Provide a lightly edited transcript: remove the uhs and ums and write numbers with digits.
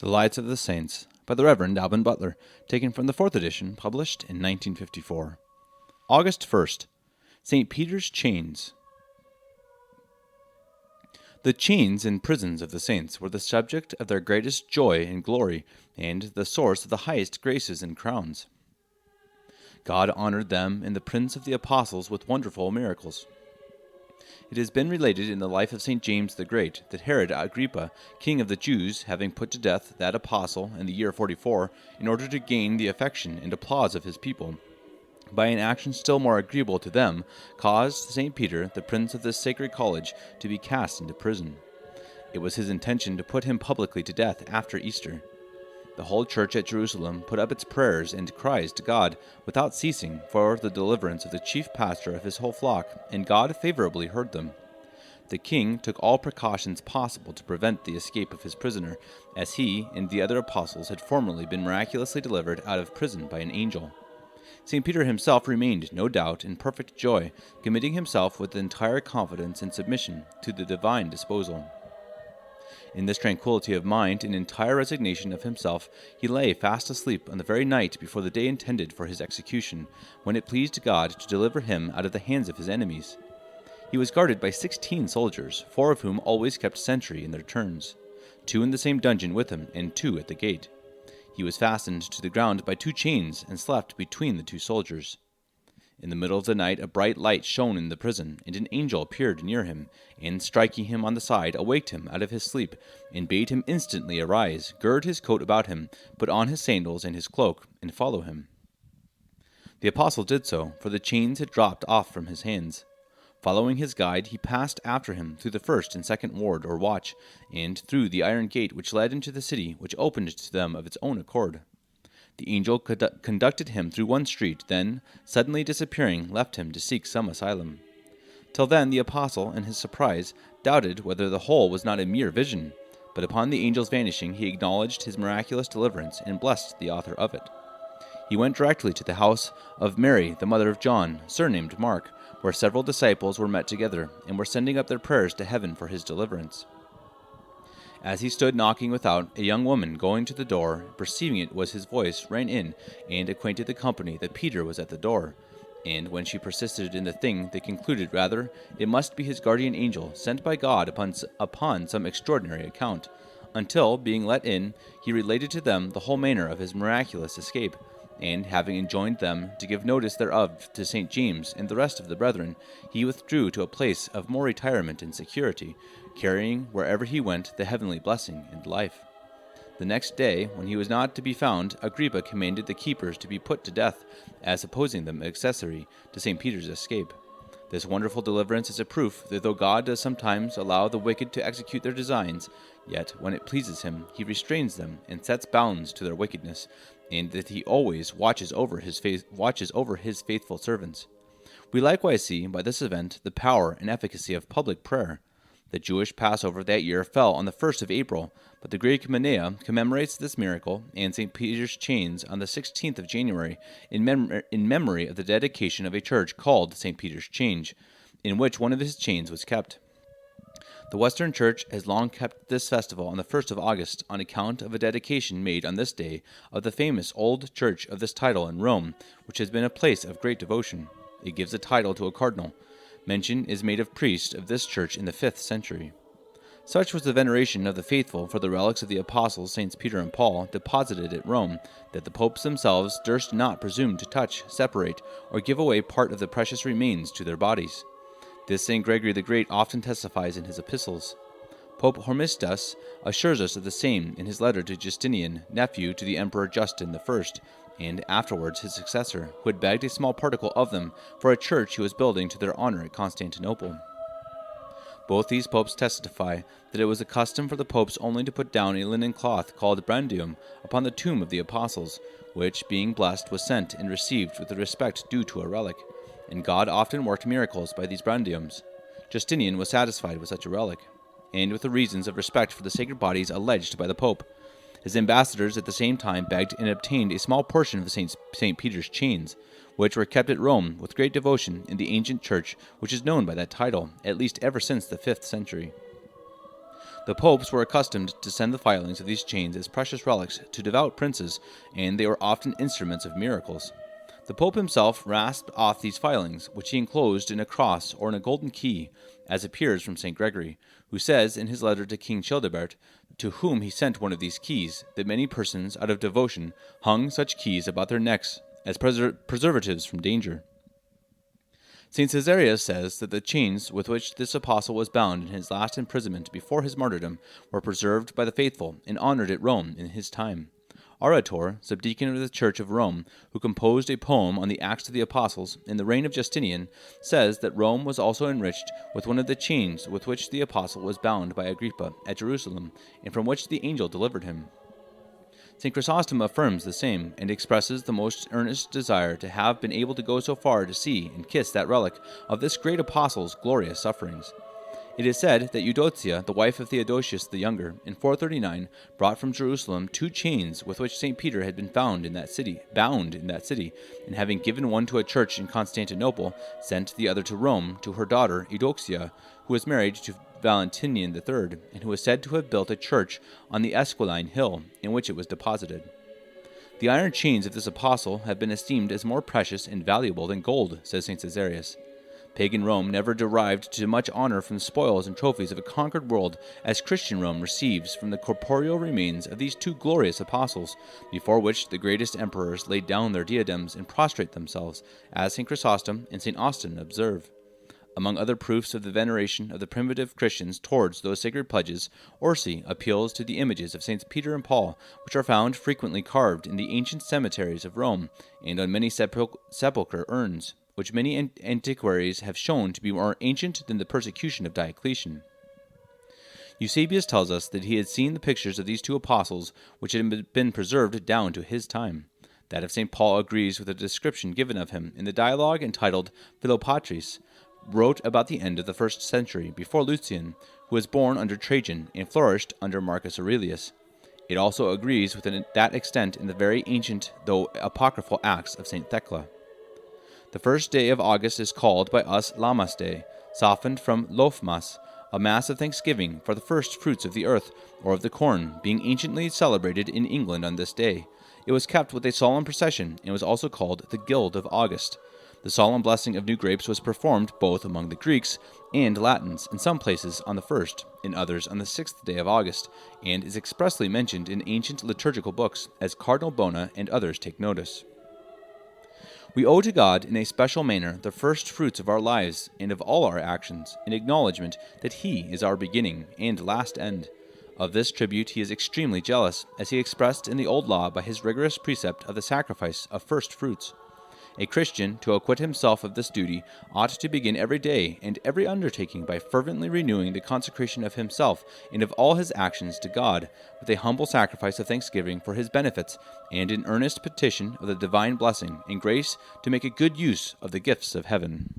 The Lives of the Saints by the Reverend Alban Butler, taken from the 4th edition, published in 1954. August 1st, St. Peter's Chains. The chains and prisons of the saints were the subject of their greatest joy and glory, and the source of the highest graces and crowns. God honored them and the Prince of the Apostles with wonderful miracles. It has been related in the life of St. James the Great that Herod Agrippa, king of the Jews, having put to death that apostle in the year 44, in order to gain the affection and applause of his people, by an action still more agreeable to them, caused St. Peter, the prince of this sacred college, to be cast into prison. It was his intention to put him publicly to death after Easter. The whole church at Jerusalem put up its prayers and cries to God without ceasing for the deliverance of the chief pastor of his whole flock, and God favorably heard them. The king took all precautions possible to prevent the escape of his prisoner, as he and the other apostles had formerly been miraculously delivered out of prison by an angel. St. Peter himself remained, no doubt, in perfect joy, committing himself with entire confidence and submission to the divine disposal. In this tranquility of mind and entire resignation of himself, he lay fast asleep on the very night before the day intended for his execution, when it pleased God to deliver him out of the hands of his enemies. He was guarded by 16 soldiers, 4 of whom always kept sentry in their turns, 2 in the same dungeon with him, and 2 at the gate. He was fastened to the ground by 2 chains and slept between the 2 soldiers. In the middle of the night a bright light shone in the prison, and an angel appeared near him, and striking him on the side, awaked him out of his sleep, and bade him instantly arise, gird his coat about him, put on his sandals and his cloak, and follow him. The apostle did so, for the chains had dropped off from his hands. Following his guide, he passed after him through the first and second ward or watch, and through the iron gate which led into the city, which opened to them of its own accord. The angel conducted him through one street, then, suddenly disappearing, left him to seek some asylum. Till then the apostle, in his surprise, doubted whether the whole was not a mere vision, but upon the angel's vanishing he acknowledged his miraculous deliverance and blessed the author of it. He went directly to the house of Mary, the mother of John, surnamed Mark, where several disciples were met together, and were sending up their prayers to heaven for his deliverance. As he stood knocking without, a young woman, going to the door, perceiving it was his voice, ran in, and acquainted the company that Peter was at the door. And when she persisted in the thing, they concluded rather it must be his guardian angel, sent by God upon some extraordinary account, until, being let in, he related to them the whole manner of his miraculous escape, and, having enjoined them to give notice thereof to St. James and the rest of the brethren, he withdrew to a place of more retirement and security, carrying wherever he went the heavenly blessing and life. The next day, when he was not to be found, Agrippa commanded the keepers to be put to death, as supposing them accessory to St. Peter's escape. This wonderful deliverance is a proof that though God does sometimes allow the wicked to execute their designs, yet when it pleases him, he restrains them and sets bounds to their wickedness, and that he always watches over his faithful servants. We likewise see by this event the power and efficacy of public prayer. The Jewish Passover that year fell on the 1st of April, but the Greek Manea commemorates this miracle and St. Peter's Chains on the 16th of January in memory of the dedication of a church called St. Peter's Change, in which one of his chains was kept. The Western Church has long kept this festival on the 1st of August on account of a dedication made on this day of the famous old church of this title in Rome, which has been a place of great devotion. It gives a title to a cardinal. Mention is made of priests of this church in the 5th century. Such was the veneration of the faithful for the relics of the apostles Saints Peter and Paul, deposited at Rome, that the popes themselves durst not presume to touch, separate, or give away part of the precious remains to their bodies. This St. Gregory the Great often testifies in his epistles. Pope Hormisdas assures us of the same in his letter to Justinian, nephew to the Emperor Justin I, and afterwards his successor, who had begged a small particle of them for a church he was building to their honor at Constantinople. Both these popes testify that it was a custom for the popes only to put down a linen cloth called brandium upon the tomb of the apostles, which, being blessed, was sent and received with the respect due to a relic, and God often worked miracles by these brandiums. Justinian was satisfied with such a relic, and with the reasons of respect for the sacred bodies alleged by the pope. His ambassadors at the same time begged and obtained a small portion of the St. Peter's chains, which were kept at Rome with great devotion in the ancient church which is known by that title, at least ever since the 5th century. The popes were accustomed to send the filings of these chains as precious relics to devout princes, and they were often instruments of miracles. The pope himself rasped off these filings, which he enclosed in a cross or in a golden key, as appears from St. Gregory, who says in his letter to King Childebert, to whom he sent one of these keys, that many persons, out of devotion, hung such keys about their necks as preservatives from danger. St. Caesarius says that the chains with which this apostle was bound in his last imprisonment before his martyrdom were preserved by the faithful and honored at Rome in his time. Arator, subdeacon of the Church of Rome, who composed a poem on the Acts of the Apostles in the reign of Justinian, says that Rome was also enriched with one of the chains with which the apostle was bound by Agrippa at Jerusalem, and from which the angel delivered him. St. Chrysostom affirms the same, and expresses the most earnest desire to have been able to go so far to see and kiss that relic of this great apostle's glorious sufferings. It is said that Eudocia, the wife of Theodosius the Younger, in 439, brought from Jerusalem 2 chains with which St. Peter had been bound in that city, and having given one to a church in Constantinople, sent the other to Rome to her daughter Eudoxia, who was married to Valentinian III, and who was said to have built a church on the Esquiline hill in which it was deposited. The iron chains of this apostle have been esteemed as more precious and valuable than gold, says St. Caesarius. Pagan Rome never derived too much honor from the spoils and trophies of a conquered world as Christian Rome receives from the corporeal remains of these 2 glorious apostles, before which the greatest emperors laid down their diadems and prostrate themselves, as St. Chrysostom and St. Austin observe. Among other proofs of the veneration of the primitive Christians towards those sacred pledges, Orsi appeals to the images of Saints Peter and Paul, which are found frequently carved in the ancient cemeteries of Rome and on many sepulchre urns, which many antiquaries have shown to be more ancient than the persecution of Diocletian. Eusebius tells us that he had seen the pictures of these 2 apostles, which had been preserved down to his time. That of St. Paul agrees with the description given of him in the dialogue entitled Philopatris, wrote about the end of the 1st century before Lucian, who was born under Trajan and flourished under Marcus Aurelius. It also agrees with that extent in the very ancient, though apocryphal, Acts of St. Thecla. The 1st day of August is called by us Lammas Day, softened from Lophmas, a mass of thanksgiving for the first fruits of the earth, or of the corn, being anciently celebrated in England on this day. It was kept with a solemn procession, and was also called the Guild of August. The solemn blessing of new grapes was performed both among the Greeks and Latins, in some places on the 1st, in others on the 6th day of August, and is expressly mentioned in ancient liturgical books, as Cardinal Bona and others take notice. We owe to God in a special manner the first fruits of our lives and of all our actions, in acknowledgment that He is our beginning and last end. Of this tribute he is extremely jealous, as he expressed in the Old Law by his rigorous precept of the sacrifice of first fruits. A Christian, to acquit himself of this duty, ought to begin every day and every undertaking by fervently renewing the consecration of himself and of all his actions to God, with a humble sacrifice of thanksgiving for his benefits, and an earnest petition of the divine blessing and grace to make a good use of the gifts of heaven.